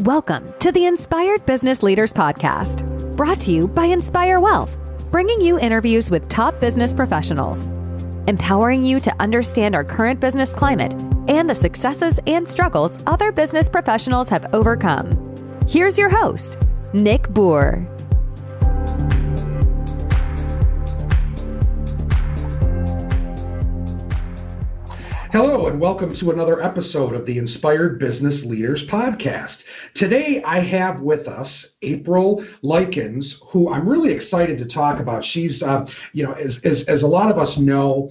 Welcome to the Inspired Business Leaders Podcast, brought to you by Inspire Wealth, bringing you interviews with top business professionals, empowering you to understand our current business climate and the successes and struggles other business professionals have overcome. Here's your host, Nick Boer. Hello and welcome to another episode of the Inspired Business Leaders Podcast. Today I have with us April Likins, who I'm really excited to talk about. She's, as a lot of us know,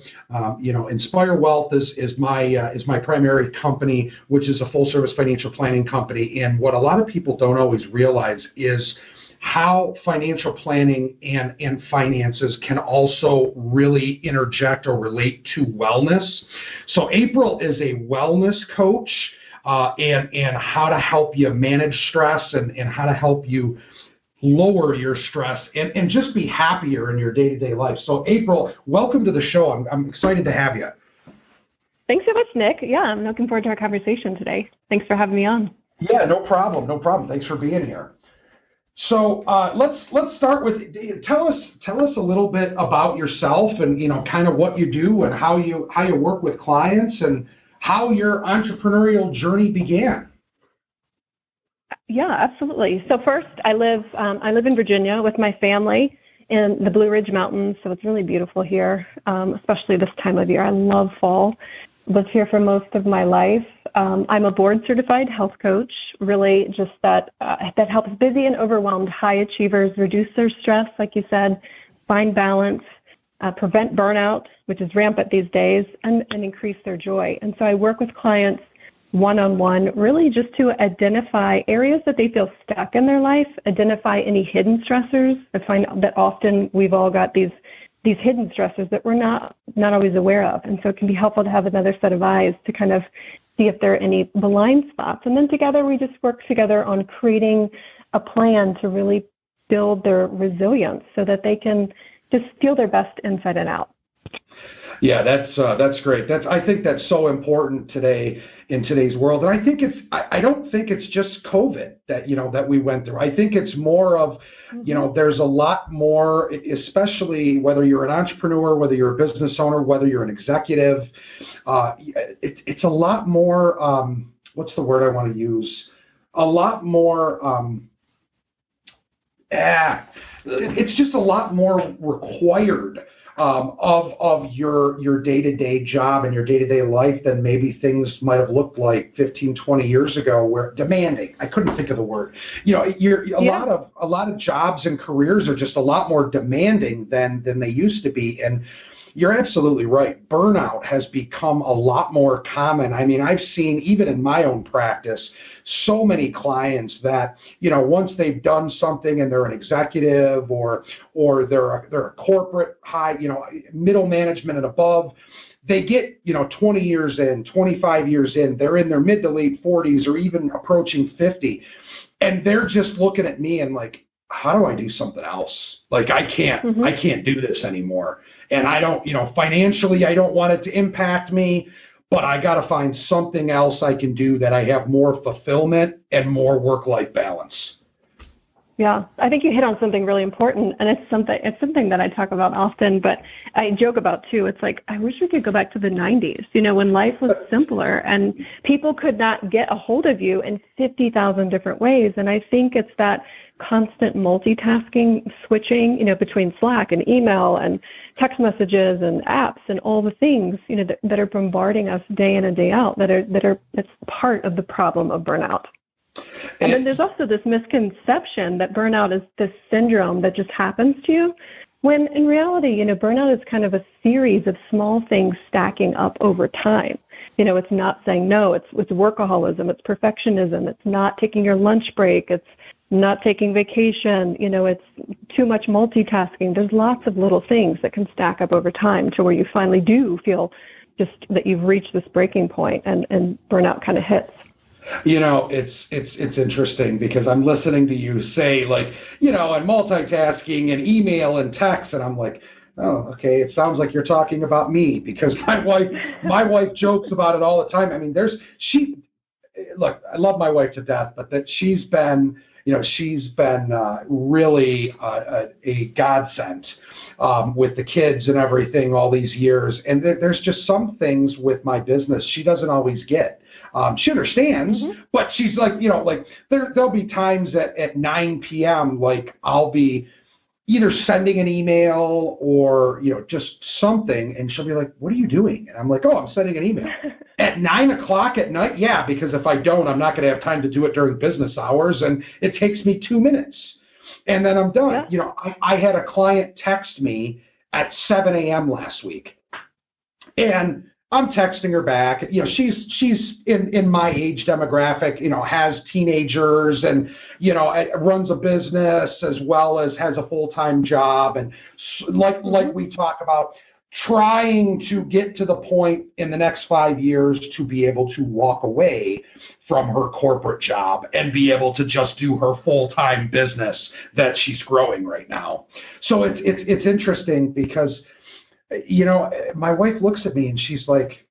Inspire Wealth is my primary company, which is a full-service financial planning company. And what a lot of people don't always realize is how financial planning and finances can also really interject or relate to wellness. So April is a wellness coach and how to help you manage stress and how to help you lower your stress and just be happier in your day-to-day life. So April, welcome to the show. I'm excited to have you. Thanks so much, Nick. Yeah, I'm looking forward to our conversation today. Thanks for having me on. Yeah, no problem. Thanks for being here. So let's start with tell us a little bit about yourself and kind of what you do and how you work with clients and how your entrepreneurial journey began. Yeah, absolutely. So first, I live in Virginia with my family in the Blue Ridge Mountains. So it's really beautiful here, especially this time of year. I love fall. Lived here for most of my life. I'm a board-certified health coach, really just that helps busy and overwhelmed high achievers reduce their stress, like you said, find balance, prevent burnout, which is rampant these days, and increase their joy. And so I work with clients one-on-one, really just to identify areas that they feel stuck in their life, identify any hidden stressors. I find that often we've all got these hidden stressors that we're not always aware of. And so it can be helpful to have another set of eyes to kind of see if there are any blind spots. And then together we just work together on creating a plan to really build their resilience so that they can just feel their best inside and out. Yeah, that's great. I think that's so important today in today's world. And I think I don't think it's just COVID that we went through. I think it's more of, there's a lot more, especially whether you're an entrepreneur, whether you're a business owner, whether you're an executive, it's a lot more, what's the word I want to use? A lot more, it's just a lot more required of your day-to-day job and your day-to-day life than maybe things might have looked like 15, 20 years ago, where demanding, I couldn't think of the word. A lot of jobs and careers are just a lot more demanding than they used to be. And you're absolutely right. Burnout has become a lot more common. I mean, I've seen, even in my own practice, so many clients that, once they've done something and they're an executive or they're a corporate high, middle management and above, they get, 20 years in, 25 years in, they're in their mid to late 40s or even approaching 50. And they're just looking at me and like, how do I do something else? Like, I can't do this anymore. And I don't, financially, I don't want it to impact me, but I got to find something else I can do that I have more fulfillment and more work-life balance. Yeah, I think you hit on something really important, and it's something that I talk about often, but I joke about too. It's like, I wish we could go back to the 90s, when life was simpler and people could not get a hold of you in 50,000 different ways. And I think it's that constant multitasking, switching, between Slack and email and text messages and apps and all the things, that are bombarding us day in and day out that's part of the problem of burnout. And then there's also this misconception that burnout is this syndrome that just happens to you, when in reality, burnout is kind of a series of small things stacking up over time. It's not saying no, it's workaholism, it's perfectionism, it's not taking your lunch break, it's not taking vacation, it's too much multitasking. There's lots of little things that can stack up over time to where you finally do feel just that you've reached this breaking point and burnout kind of hits. It's interesting because I'm listening to you say, like, and multitasking and email and text, and I'm like, oh, okay, it sounds like you're talking about me, because my wife jokes about it all the time. I mean, look, I love my wife to death, but that she's been really a godsend with the kids and everything all these years. And there's just some things with my business she doesn't always get. She understands, but she's like, there'll be times at 9 p.m., like I'll be either sending an email or, just something. And she'll be like, what are you doing? And I'm like, oh, I'm sending an email. At 9 o'clock at night? Yeah, because if I don't, I'm not going to have time to do it during business hours. And it takes me 2 minutes. And then I'm done. Yeah. I had a client text me at 7 a.m. last week. And I'm texting her back. She's in my age demographic, has teenagers and, runs a business as well as has a full-time job. And like we talk about, trying to get to the point in the next 5 years to be able to walk away from her corporate job and be able to just do her full-time business that she's growing right now. So it's interesting because my wife looks at me and she's like,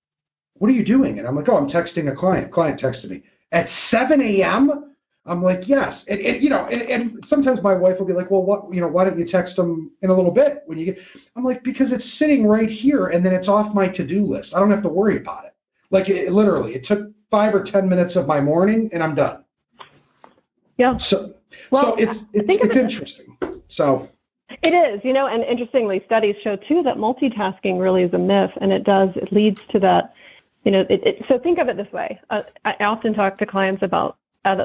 what are you doing? And I'm like, oh, I'm texting a client. Client texted me. At 7 a.m.? I'm like, yes. And sometimes my wife will be like, well, why don't you text them in a little bit when you get, I'm like, because it's sitting right here and then it's off my to-do list. I don't have to worry about it. Like literally, it took 5 or 10 minutes of my morning and I'm done. Yeah. So it's interesting. So. It is, and interestingly, studies show too that multitasking really is a myth, and it leads to that, so think of it this way. I often talk to clients about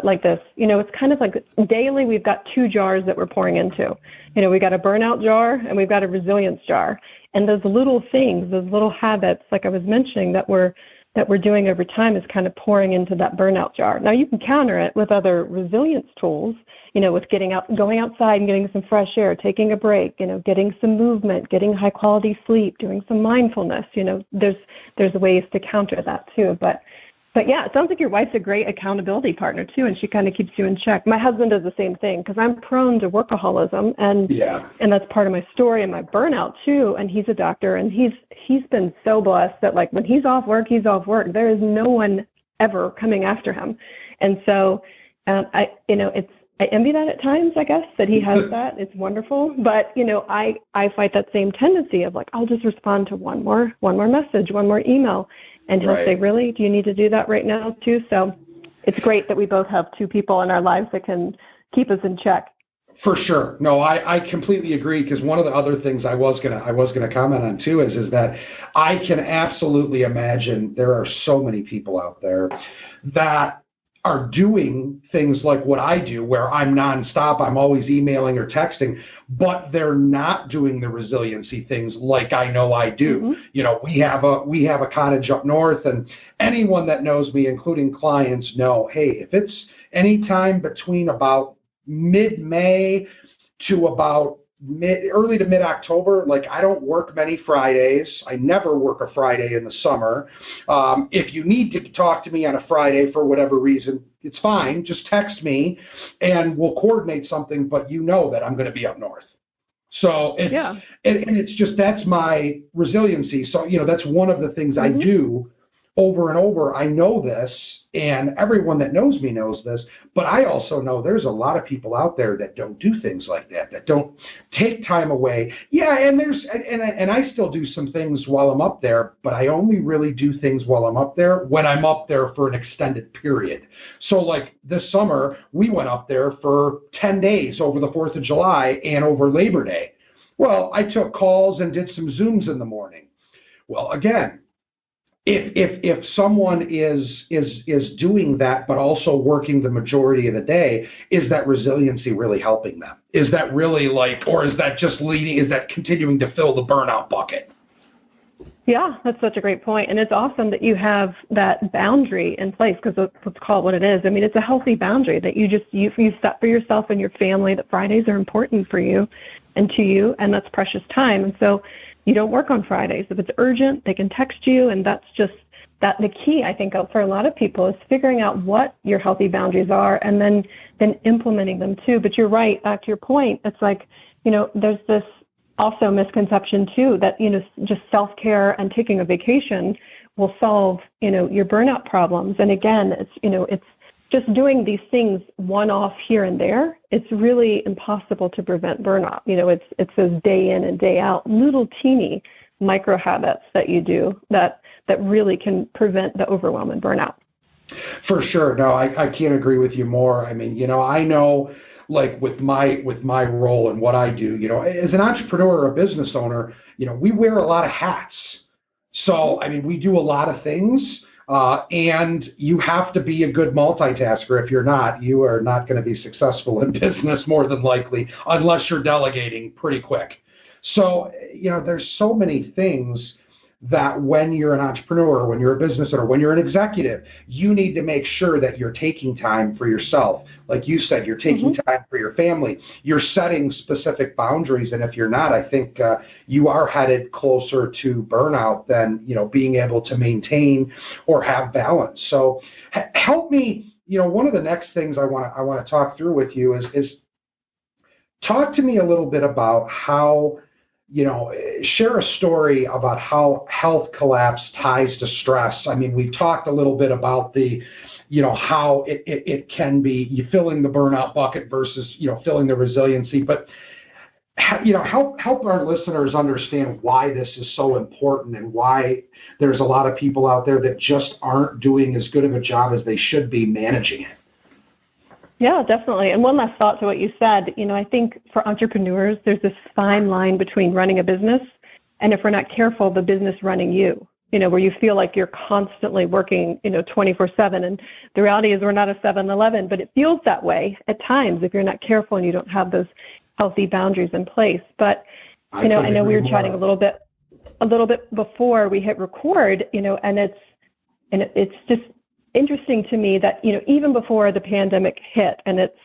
like this, it's kind of like daily we've got 2 jars that we're pouring into. We got a burnout jar and we've got a resilience jar. And those little things, those little habits, like I was mentioning, that we're doing over time is kind of pouring into that burnout jar. Now you can counter it with other resilience tools, with going outside and getting some fresh air, taking a break, getting some movement, getting high quality sleep, doing some mindfulness. There's ways to counter that too. But yeah, it sounds like your wife's a great accountability partner too, and she kind of keeps you in check. My husband does the same thing because I'm prone to workaholism, and that's part of my story and my burnout too. And he's a doctor, and he's been so blessed that like when he's off work, he's off work. There is no one ever coming after him, and so I envy that at times, I guess, that he has that. It's wonderful. But, I fight that same tendency of like, I'll just respond to one more message, one more email. And he'll say, really? Do you need to do that right now too? So it's great that we both have 2 people in our lives that can keep us in check. For sure. No, I completely agree, because one of the other things I was gonna comment on too is that I can absolutely imagine there are so many people out there that are doing things like what I do, where I'm nonstop, I'm always emailing or texting, but they're not doing the resiliency things like I know I do. Mm-hmm. We have a cottage up north, and anyone that knows me, including clients, know, hey, if it's any time between about mid-May to about early to mid-October, like I don't work many Fridays. I never work a Friday in the summer. If you need to talk to me on a Friday for whatever reason, it's fine. Just text me and we'll coordinate something, but that I'm going to be up north. So and it's just, that's my resiliency. So, that's one of the things I do over and over. I know this, and everyone that knows me knows this, but I also know there's a lot of people out there that don't do things like that don't take time away. Yeah, and I still do some things while I'm up there, but I only really do things while I'm up there when I'm up there for an extended period. So like this summer, we went up there for 10 days over the 4th of July and over Labor Day. Well, I took calls and did some Zooms in the morning. Well, again, if someone is doing that but also working the majority of the day, is that resiliency really helping them? Is that really or is that just is that continuing to fill the burnout bucket? Yeah, that's such a great point. And it's awesome that you have that boundary in place, because let's call it what it is. I mean, it's a healthy boundary that you set for yourself and your family, that Fridays are important for you and to you, and that's precious time. And so you don't work on Fridays. If it's urgent, they can text you, and that's just the key, I think, for a lot of people is figuring out what your healthy boundaries are and then implementing them too. But you're right, back to your point, it's like, there's this also misconception too that, just self-care and taking a vacation will solve, your burnout problems. And again, it's just doing these things one-off here and there. It's really impossible to prevent burnout. It's those day in and day out, little teeny micro habits that you do that really can prevent the overwhelm and burnout. For sure. No, I can't agree with you more. I mean, I know, like with my role and what I do, as an entrepreneur or a business owner, we wear a lot of hats. So, I mean, we do a lot of things, and you have to be a good multitasker. If you're not, you are not going to be successful in business more than likely, unless you're delegating pretty quick. So, there's so many things that when you're an entrepreneur, when you're a business owner, when you're an executive, you need to make sure that you're taking time for yourself. Like you said, you're taking time for your family. You're setting specific boundaries. And if you're not, I think you are headed closer to burnout than, being able to maintain or have balance. So help me, one of the next things I want to talk through with you is talk to me a little bit about how, share a story about how health collapse ties to stress. I mean, we've talked a little bit about the, how it can be you filling the burnout bucket versus, filling the resiliency. But, help our listeners understand why this is so important and why there's a lot of people out there that just aren't doing as good of a job as they should be managing it. Yeah, definitely. And one last thought to what you said, I think for entrepreneurs, there's this fine line between running a business and, if we're not careful, the business running you, where you feel like you're constantly working, 24/7. And the reality is we're not a 7-Eleven, but it feels that way at times if you're not careful and you don't have those healthy boundaries in place. But, I know we were chatting a little bit before we hit record, and it's just interesting to me that, even before the pandemic hit, and it's,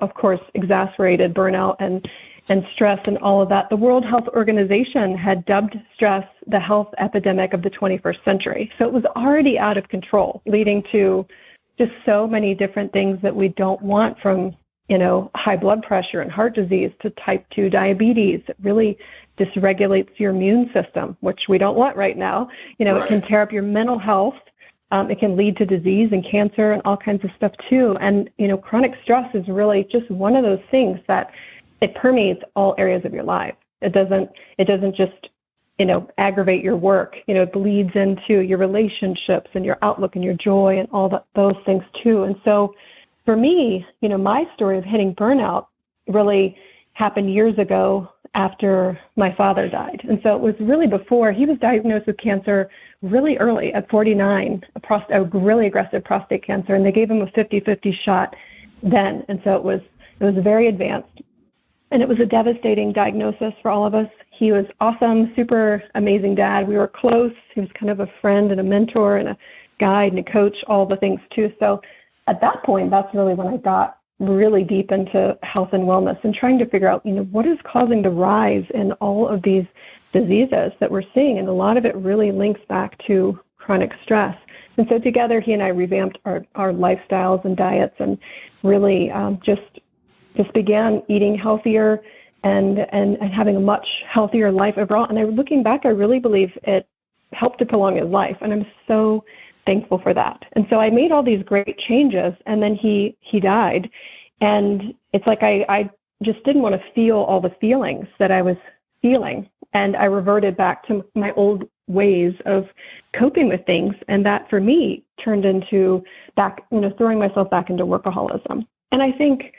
of course, exacerbated burnout and stress and all of that, the World Health Organization had dubbed stress the health epidemic of the 21st century. So it was already out of control, leading to just so many different things that we don't want, from, high blood pressure and heart disease to type 2 diabetes. It really dysregulates your immune system, which we don't want right now. Right. It can tear up your mental health. It can lead to disease and cancer and all kinds of stuff too. And, chronic stress is really just one of those things that it permeates all areas of your life. It doesn't just, aggravate your work. It bleeds into your relationships and your outlook and your joy and all those things too. And so for me, my story of hitting burnout really happened years ago after my father died. And so it was really before. He was diagnosed with cancer really early at 49, a really aggressive prostate cancer, and they gave him a 50-50 shot then. And so it was very advanced. And it was a devastating diagnosis for all of us. He was awesome, super amazing dad. We were close. He was kind of a friend and a mentor and a guide and a coach, all the things too. So at that point, that's really when I got really deep into health and wellness and trying to figure out, what is causing the rise in all of these diseases that we're seeing. And a lot of it really links back to chronic stress. And so together, he and I revamped our lifestyles and diets and really just began eating healthier and having a much healthier life overall. And looking back, I really believe it helped to prolong his life. And I'm so thankful for that. And so I made all these great changes, and then he died. And it's like I just didn't want to feel all the feelings that I was feeling. And I reverted back to my old ways of coping with things. And that for me turned into throwing myself back into workaholism. And I think,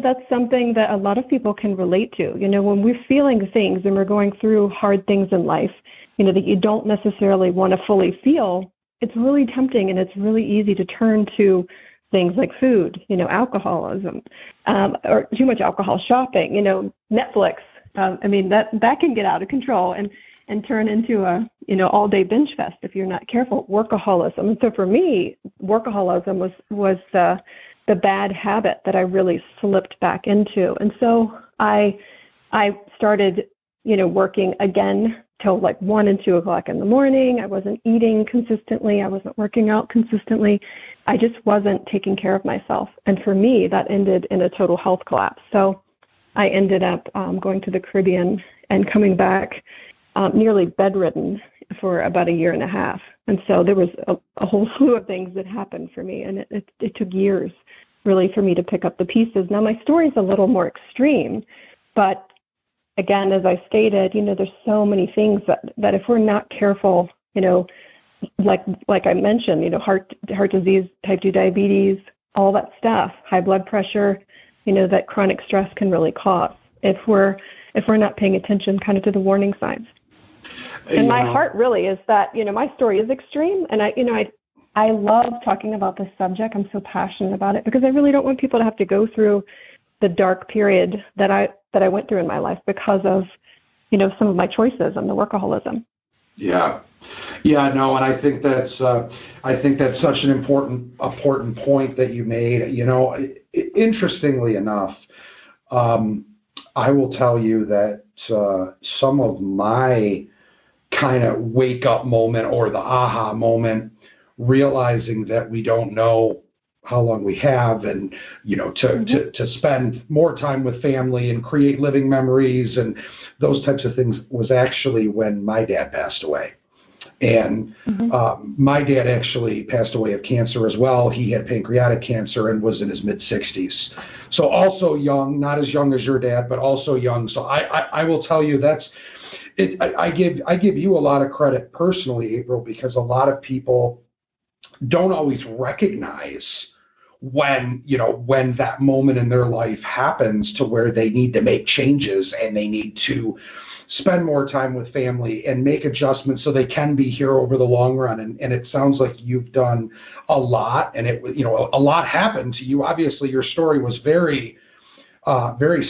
that's something that a lot of people can relate to. When we're feeling things and we're going through hard things in life, that you don't necessarily want to fully feel, it's really tempting and it's really easy to turn to things like food, alcoholism, or too much alcohol shopping, Netflix. That can get out of control and turn into a, all-day binge fest if you're not careful. Workaholism. And so for me, workaholism was the bad habit that I really slipped back into. And so I started, working again till like 1 and 2 o'clock in the morning. I wasn't eating consistently. I wasn't working out consistently. I just wasn't taking care of myself. And for me, that ended in a total health collapse. So I ended up going to the Caribbean and coming back nearly bedridden for about a year and a half. And so there was a whole slew of things that happened for me, and it took years really for me to pick up the pieces. Now my story is a little more extreme, but again, as I stated, there's so many things that if we're not careful, like I mentioned, heart disease, type 2 diabetes, all that stuff, high blood pressure, that chronic stress can really cause if we're not paying attention kind of to the warning signs. And my heart really is that, my story is extreme, and I love talking about this subject. I'm so passionate about it because I really don't want people to have to go through the dark period that I went through in my life because of, some of my choices and the workaholism. Yeah. Yeah, no, and I think that's such an important point that you made. Interestingly enough, I will tell you that some of my kind of wake up moment or the aha moment, realizing that we don't know how long we have, and to spend more time with family and create living memories and those types of things, was actually when my dad passed away. And my dad actually passed away of cancer as well. He had pancreatic cancer and was in his mid-60s. So also young, not as young as your dad, but also young. So I will tell you I give you a lot of credit personally, April, because a lot of people don't always recognize when that moment in their life happens to where they need to make changes and they need to spend more time with family and make adjustments so they can be here over the long run. And it sounds like you've done a lot, and a lot happened to you. Obviously, your story was very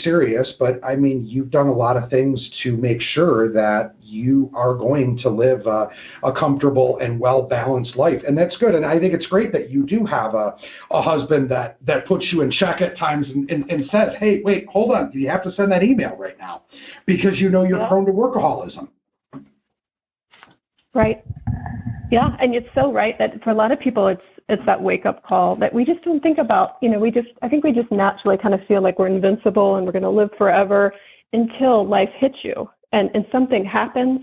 serious, but I mean, you've done a lot of things to make sure that you are going to live a comfortable and well-balanced life. And that's good. And I think it's great that you do have a husband that puts you in check at times and says, hey, wait, hold on. You have to send that email right now because you're prone to workaholism. Right. Yeah. And it's so right that for a lot of people, it's that wake-up call that we just don't think about. I think we just naturally kind of feel like we're invincible and we're going to live forever until life hits you and something happens.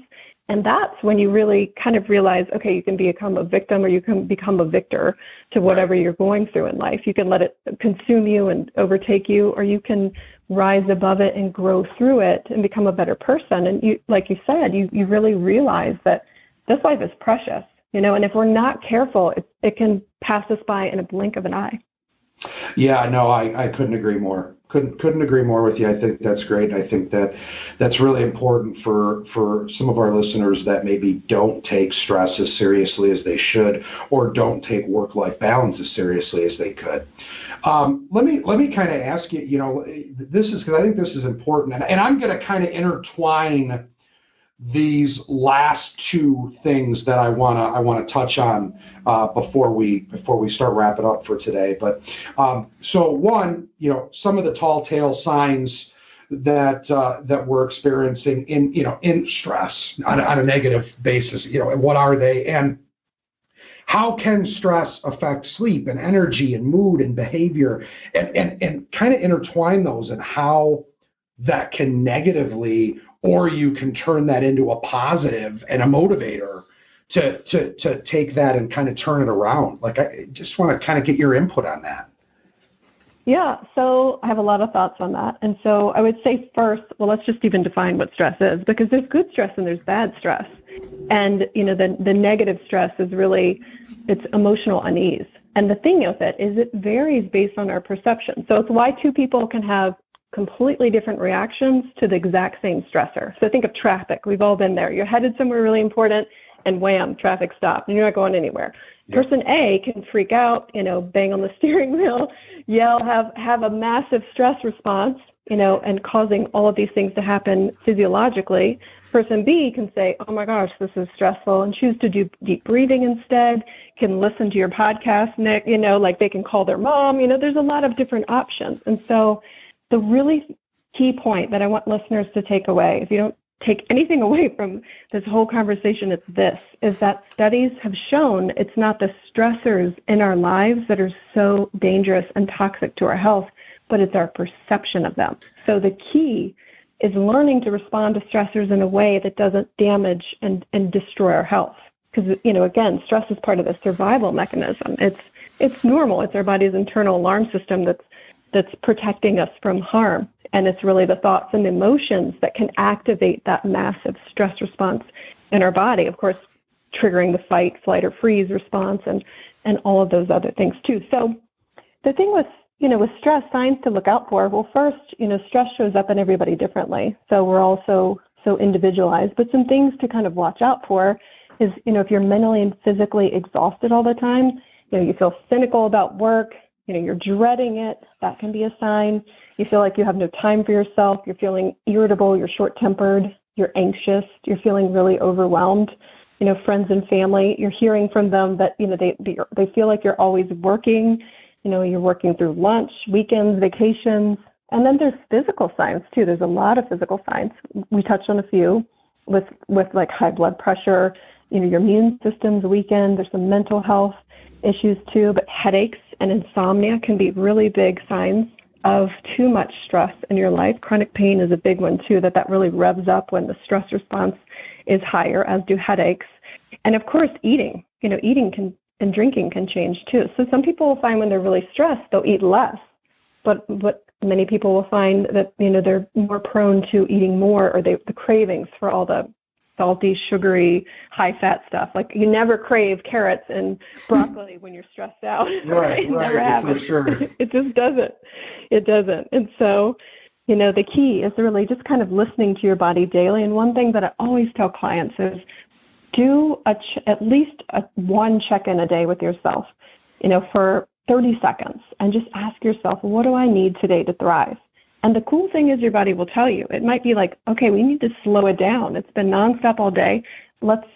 And that's when you really kind of realize, okay, you can become a victim or you can become a victor to whatever you're going through in life. You can let it consume you and overtake you, or you can rise above it and grow through it and become a better person. And you, like you said, you really realize that this life is precious. And if we're not careful, it can pass us by in a blink of an eye. Yeah, no, I couldn't agree more. Couldn't agree more with you. I think that's great. I think that's really important for some of our listeners that maybe don't take stress as seriously as they should, or don't take work-life balance as seriously as they could. Let me kind of ask you. This is because I think this is important, and I'm going to kind of intertwine these last two things that I want to touch on before we start wrapping up for today. But so one, some of the tall tale signs that we're experiencing in stress on a negative basis. What are they, and how can stress affect sleep and energy and mood and behavior, and kind of intertwine those, and how that can negatively, or you can turn that into a positive and a motivator to take that and kind of turn it around. Like, I just want to kind of get your input on that. Yeah, so I have a lot of thoughts on that. And so I would say first, well, let's just even define what stress is, because there's good stress and there's bad stress. And, the negative stress is really, it's emotional unease. And the thing with it is it varies based on our perception. So it's why two people can have completely different reactions to the exact same stressor. So think of traffic. We've all been there. You're headed somewhere really important, and wham, traffic stopped, and you're not going anywhere. Yeah. Person A can freak out, bang on the steering wheel, yell, have a massive stress response, and causing all of these things to happen physiologically. Person B can say, oh my gosh, this is stressful, and choose to do deep breathing instead, can listen to your podcast, Nick, like they can call their mom. There's a lot of different options. And so the really key point that I want listeners to take away, if you don't take anything away from this whole conversation, it's this, is that studies have shown it's not the stressors in our lives that are so dangerous and toxic to our health, but it's our perception of them. So the key is learning to respond to stressors in a way that doesn't damage and destroy our health. Because, again, stress is part of the survival mechanism. It's normal. It's our body's internal alarm system that's protecting us from harm. And it's really the thoughts and emotions that can activate that massive stress response in our body, of course, triggering the fight, flight, or freeze response and all of those other things too. So the thing with stress, signs to look out for, well, first, stress shows up in everybody differently. So we're also so individualized. But some things to kind of watch out for is, if you're mentally and physically exhausted all the time, you feel cynical about work, you're dreading it, that can be a sign. You feel like you have no time for yourself, you're feeling irritable, you're short-tempered, you're anxious, you're feeling really overwhelmed. Friends and family, you're hearing from them that, they feel like you're always working, you're working through lunch, weekends, vacations. And then there's physical signs too. There's a lot of physical signs. We touched on a few with like high blood pressure, your immune system's weakened. There's some mental health issues too, but headaches and insomnia can be really big signs of too much stress in your life. Chronic pain is a big one too, that really revs up when the stress response is higher, as do headaches. And of course, eating. Eating and drinking can change too. So some people will find when they're really stressed, they'll eat less. But many people will find that, they're more prone to eating more, or the cravings for all the salty, sugary, high-fat stuff. Like, you never crave carrots and broccoli when you're stressed out. Right, Never happens. For sure. It just doesn't. It doesn't. And so, the key is really just kind of listening to your body daily. And one thing that I always tell clients is do at least one check-in a day with yourself, for 30 seconds, and just ask yourself, what do I need today to thrive? And the cool thing is your body will tell you. It might be like, okay, we need to slow it down. It's been nonstop all day. Let's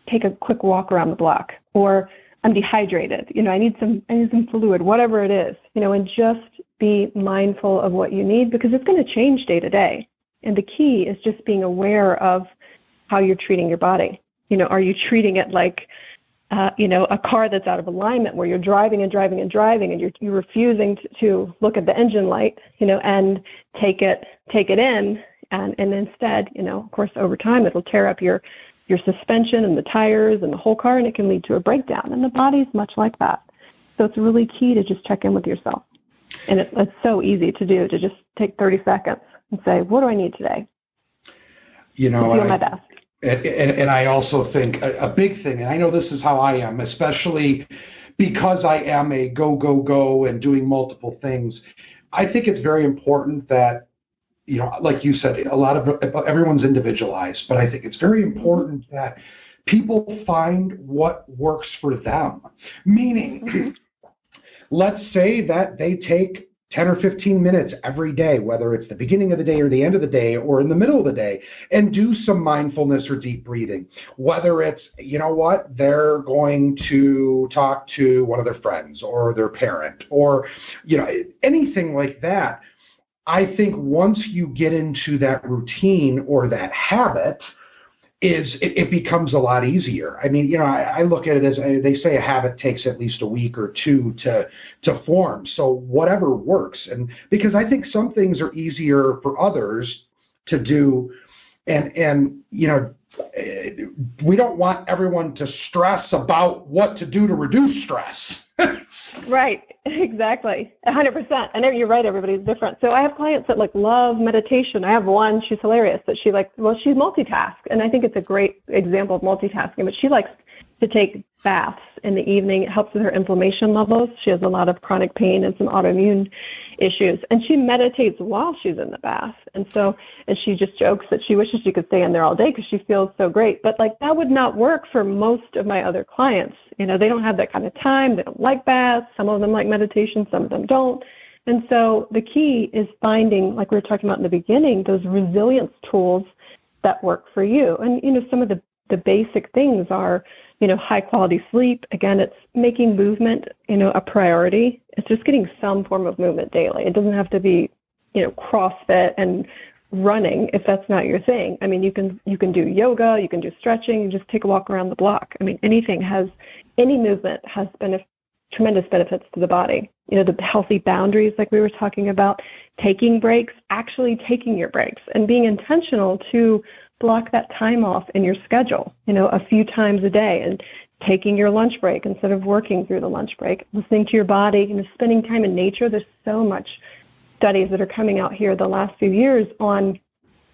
take a quick walk around the block. Or I'm dehydrated. I need some fluid, whatever it is. And just be mindful of what you need, because it's going to change day to day. And the key is just being aware of how you're treating your body. Are you treating it like a car that's out of alignment, where you're driving and driving and driving, and you're refusing to look at the engine light, and take it in, and instead, of course, over time, it'll tear up your suspension and the tires and the whole car, and it can lead to a breakdown. And the body's much like that. So it's really key to just check in with yourself. And it's so easy to do, to just take 30 seconds and say, what do I need today? To feel my best. And I also think a big thing, and I know this is how I am, especially because I am a go and doing multiple things, I think it's very important that, like you said, everyone's individualized, but I think it's very important that people find what works for them. Meaning, let's say that they take 10 or 15 minutes every day, whether it's the beginning of the day or the end of the day or in the middle of the day, and do some mindfulness or deep breathing. Whether it's, they're going to talk to one of their friends or their parent or, anything like that. I think once you get into that routine or that habit, it becomes a lot easier. I mean, I look at it as they say a habit takes at least a week or two to form. So whatever works, and because I think some things are easier for others to do, and we don't want everyone to stress about what to do to reduce stress. Right, exactly, 100%. I know you're right. Everybody's different. So I have clients that love meditation. I have one. She's hilarious. That she she multitasks, and I think it's a great example of multitasking. But she likes to take baths in the evening. It helps with her inflammation levels. She has a lot of chronic pain and some autoimmune issues, and she meditates while she's in the bath. And she just jokes that she wishes she could stay in there all day because she feels so great. But that would not work for most of my other clients. They don't have that kind of time. They don't like baths. Some of them like meditation. Some of them don't. And so the key is finding, like we were talking about in the beginning, those resilience tools that work for you. And some of the basic things are, high quality sleep. Again, it's making movement, a priority. It's just getting some form of movement daily. It doesn't have to be, CrossFit and running if that's not your thing. I mean, you can do yoga, you can do stretching, you just take a walk around the block. I mean, any movement has tremendous benefits to the body. The healthy boundaries like we were talking about, taking breaks, actually taking your breaks, and being intentional to block that time off in your schedule, a few times a day, and taking your lunch break instead of working through the lunch break, listening to your body, spending time in nature. There's so much studies that are coming out here the last few years on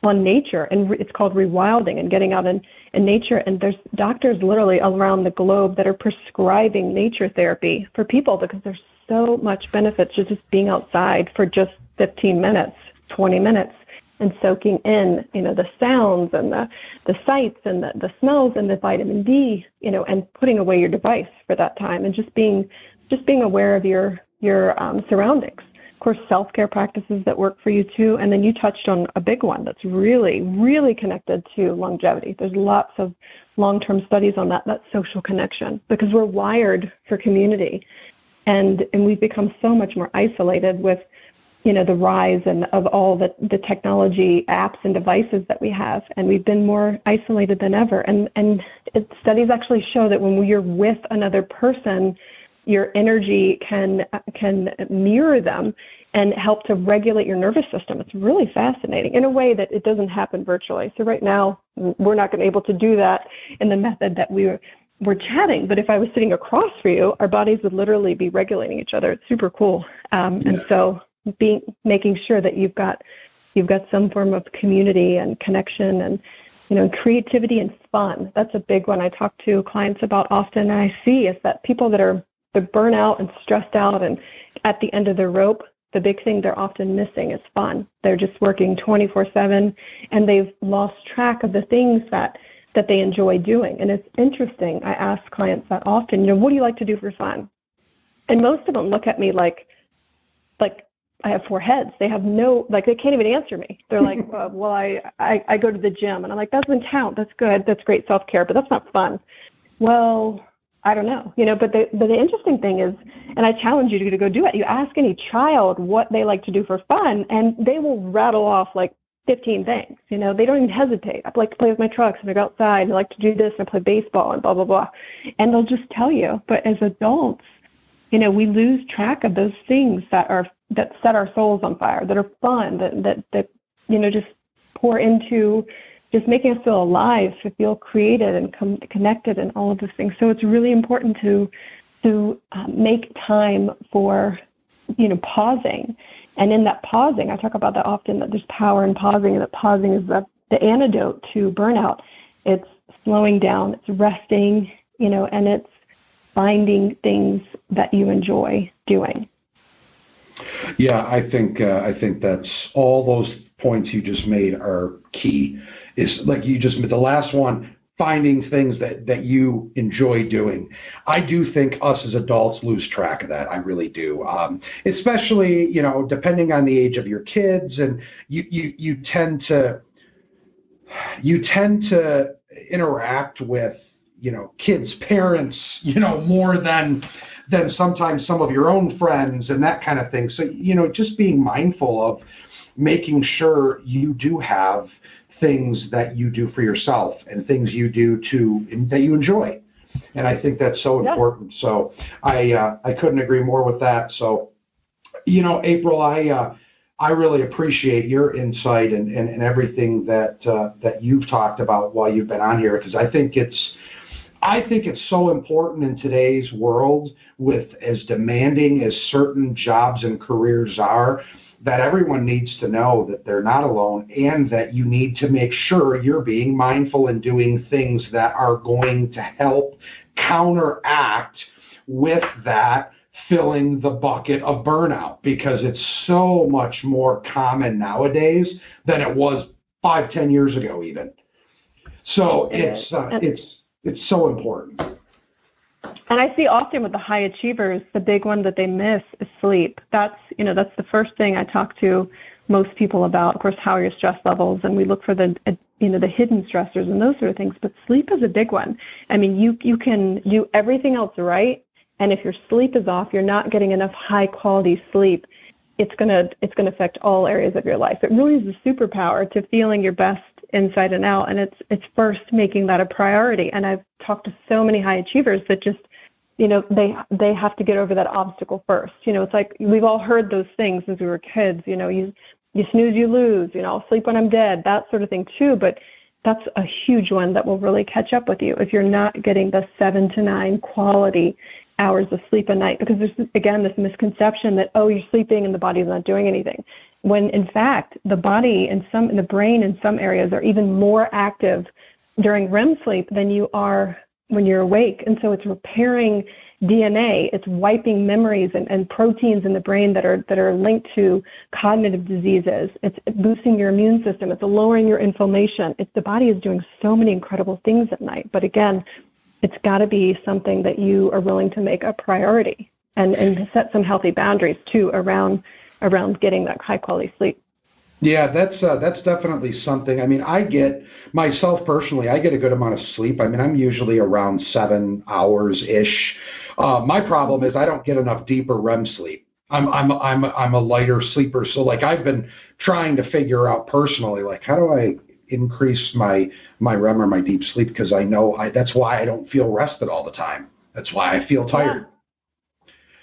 nature, and it's called rewilding and getting out in nature. And there's doctors literally around the globe that are prescribing nature therapy for people because there's so much benefits to just being outside for just 15 minutes, 20 minutes, and soaking in, the sounds and the sights and the smells and the vitamin D, and putting away your device for that time and just being aware of your surroundings. Of course, self-care practices that work for you too. And then you touched on a big one that's really, really connected to longevity. There's lots of long-term studies on that social connection, because we're wired for community. And we've become so much more isolated with, the rise of all the technology apps and devices that we have. And we've been more isolated than ever. And studies actually show that when you're with another person, your energy can mirror them and help to regulate your nervous system. It's really fascinating in a way that it doesn't happen virtually. So right now, we're not going to be able to do that in the method that we're chatting. But if I was sitting across from you, our bodies would literally be regulating each other. It's super cool. And so making sure that you've got some form of community and connection and creativity and fun. That's a big one I talk to clients about often, and I see is that people that are burnout and stressed out and at the end of their rope, the big thing they're often missing is fun. They're just working 24/7, and they've lost track of the things that they enjoy doing. And it's interesting. I ask clients that often, what do you like to do for fun? And most of them look at me like I have four heads. They have they can't even answer me. They're like, well, I go to the gym. And I'm like, that doesn't count. That's good. That's great self-care, but that's not fun. Well, I don't know, but the interesting thing is, and I challenge you to go do it. You ask any child what they like to do for fun, and they will rattle off like 15 things. They don't even hesitate. I like to play with my trucks, and I go outside, and I like to do this, and I play baseball, and blah, blah, blah. And they'll just tell you. But as adults, we lose track of those things that set our souls on fire, that are fun, that just pour into just making us feel alive, to feel created and connected and all of those things. So it's really important to make time for, pausing. And in that pausing, I talk about that often, that there's power in pausing, and that pausing is the antidote to burnout. It's slowing down, it's resting, and it's finding things that you enjoy doing. Yeah, I think that's all those points you just made are key. Is like you just the last one, finding things that you enjoy doing. I do think us as adults lose track of that. I really do. Especially, depending on the age of your kids, and you tend to interact with kids' parents, more than sometimes some of your own friends and that kind of thing. So, just being mindful of making sure you do have things that you do for yourself and things you do that you enjoy. And I think that's so important. So I couldn't agree more with that. So, April, I really appreciate your insight and everything that you've talked about while you've been on here, because I think it's so important in today's world, with as demanding as certain jobs and careers are, that everyone needs to know that they're not alone, and that you need to make sure you're being mindful and doing things that are going to help counteract with that filling the bucket of burnout, because it's so much more common nowadays than it was 5-10 years ago even. So it's so important. And I see often with the high achievers, the big one that they miss is sleep. That's the first thing I talk to most people about. Of course, how are your stress levels? And we look for the hidden stressors and those sort of things. But sleep is a big one. I mean, you can do everything else right, and if your sleep is off, you're not getting enough high quality sleep, it's gonna affect all areas of your life. It really is a superpower to feeling your best inside and out, and it's first making that a priority. And I've talked to so many high achievers that just they have to get over that obstacle first. It's like we've all heard those things since we were kids. You snooze, you lose. I'll sleep when I'm dead. That sort of thing too. But that's a huge one that will really catch up with you if you're not getting the 7 to 9 quality hours of sleep a night. Because there's, again, this misconception that, you're sleeping and the body's not doing anything. When, in fact, the body and the brain in some areas are even more active during REM sleep than you are when you're awake. And so it's repairing DNA. It's wiping memories and proteins in the brain that are linked to cognitive diseases. It's boosting your immune system. It's lowering your inflammation. The body is doing so many incredible things at night. But again, it's got to be something that you are willing to make a priority and set some healthy boundaries too around getting that high quality sleep. Yeah, that's definitely something. I mean, myself personally, I get a good amount of sleep. I mean, I'm usually around 7 hours-ish. My problem is I don't get enough deeper REM sleep. I'm a lighter sleeper. So like I've been trying to figure out personally, like how do I increase my REM or my deep sleep? Because I know that's why I don't feel rested all the time. That's why I feel tired. Yeah.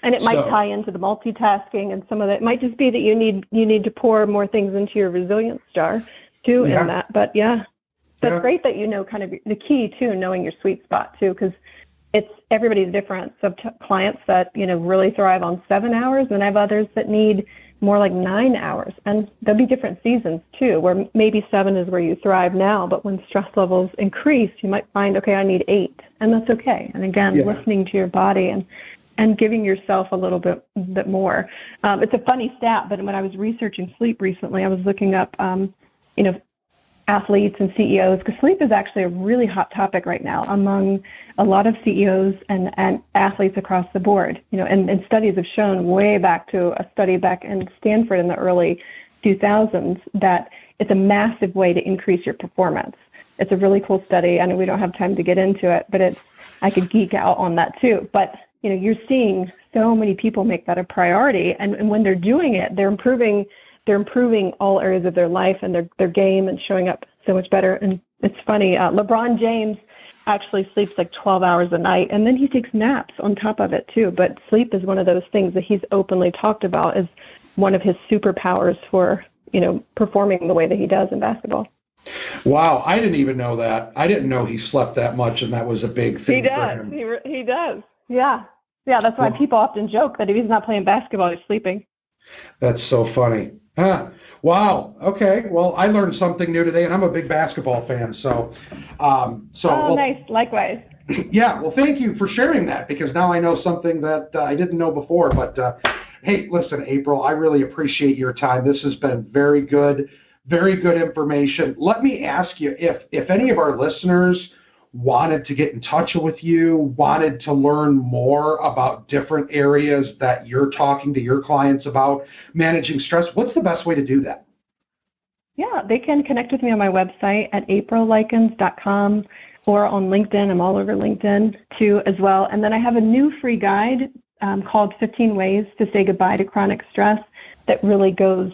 And it might tie into the multitasking and some of that. It might just be that you need to pour more things into your resilience jar too in that. But that's great that kind of the key too, knowing your sweet spot too, because everybody's different. So clients that really thrive on 7 hours, and I have others that need more like 9 hours. And there'll be different seasons too, where maybe 7 is where you thrive now, but when stress levels increase, you might find, okay, I need 8, and that's okay. And again, listening to your body and giving yourself a little bit more. It's a funny stat, but when I was researching sleep recently, I was looking up, athletes and CEOs, because sleep is actually a really hot topic right now among a lot of CEOs and athletes across the board. And studies have shown way back to a study back in Stanford in the early 2000s that it's a massive way to increase your performance. It's a really cool study. I know we don't have time to get into it, but I could geek out on that too. But you're seeing so many people make that a priority, and when they're doing it, they're improving all areas of their life and their game and showing up so much better. And it's funny, LeBron James actually sleeps like 12 hours a night, and then he takes naps on top of it too. But sleep is one of those things that he's openly talked about as one of his superpowers for performing the way that he does in basketball. Wow, I didn't even know that. I didn't know he slept that much, and that was a big thing for him. He does. Yeah, that's why people often joke that if he's not playing basketball, he's sleeping. That's so funny. Huh. Wow. Okay. Well, I learned something new today, and I'm a big basketball fan. Nice. Likewise. Yeah. Well, thank you for sharing that, because now I know something that I didn't know before. But hey, listen, April, I really appreciate your time. This has been very good information. Let me ask you if any of our listeners wanted to get in touch with you, wanted to learn more about different areas that you're talking to your clients about managing stress, what's the best way to do that? Yeah, they can connect with me on my website at aprillikins.com or on LinkedIn. I'm all over LinkedIn too as well. And then I have a new free guide called 15 Ways to Say Goodbye to Chronic Stress that really goes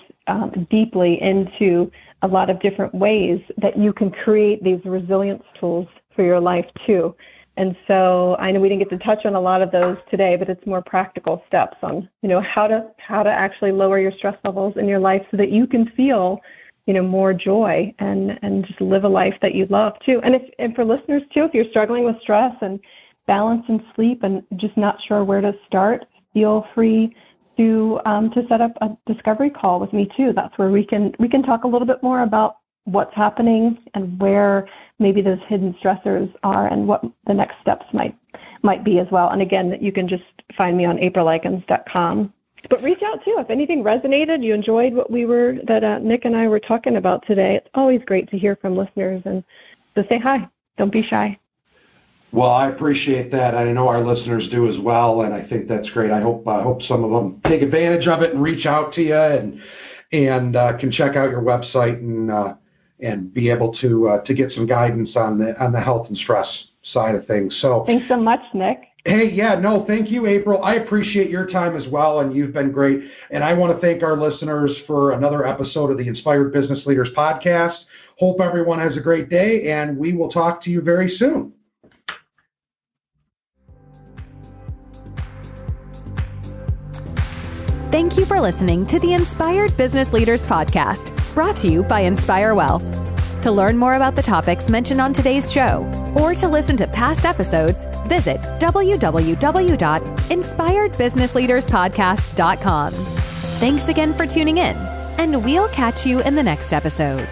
deeply into a lot of different ways that you can create these resilience tools for your life too. And so I know we didn't get to touch on a lot of those today, but it's more practical steps on, how to actually lower your stress levels in your life so that you can feel, more joy and just live a life that you love too. And for listeners too, if you're struggling with stress and balance and sleep and just not sure where to start, feel free to set up a discovery call with me too. That's where we can talk a little bit more about what's happening and where maybe those hidden stressors are and what the next steps might be as well. And again, you can just find me on aprillikins.com. But reach out too if anything resonated, you enjoyed what Nick and I were talking about today. It's always great to hear from listeners, and so say hi. Don't be shy. Well, I appreciate that. I know our listeners do as well, and I think that's great. I hope some of them take advantage of it and reach out to you and can check out your website and be able to get some guidance on the health and stress side of things. So thanks so much, Nick. Hey, thank you, April. I appreciate your time as well, and you've been great. And I want to thank our listeners for another episode of the Inspired Business Leaders Podcast. Hope everyone has a great day, and we will talk to you very soon. Thank you for listening to the Inspired Business Leaders Podcast, brought to you by Inspire Wealth. To learn more about the topics mentioned on today's show, or to listen to past episodes, visit www.inspiredbusinessleaderspodcast.com. Thanks again for tuning in, and we'll catch you in the next episode.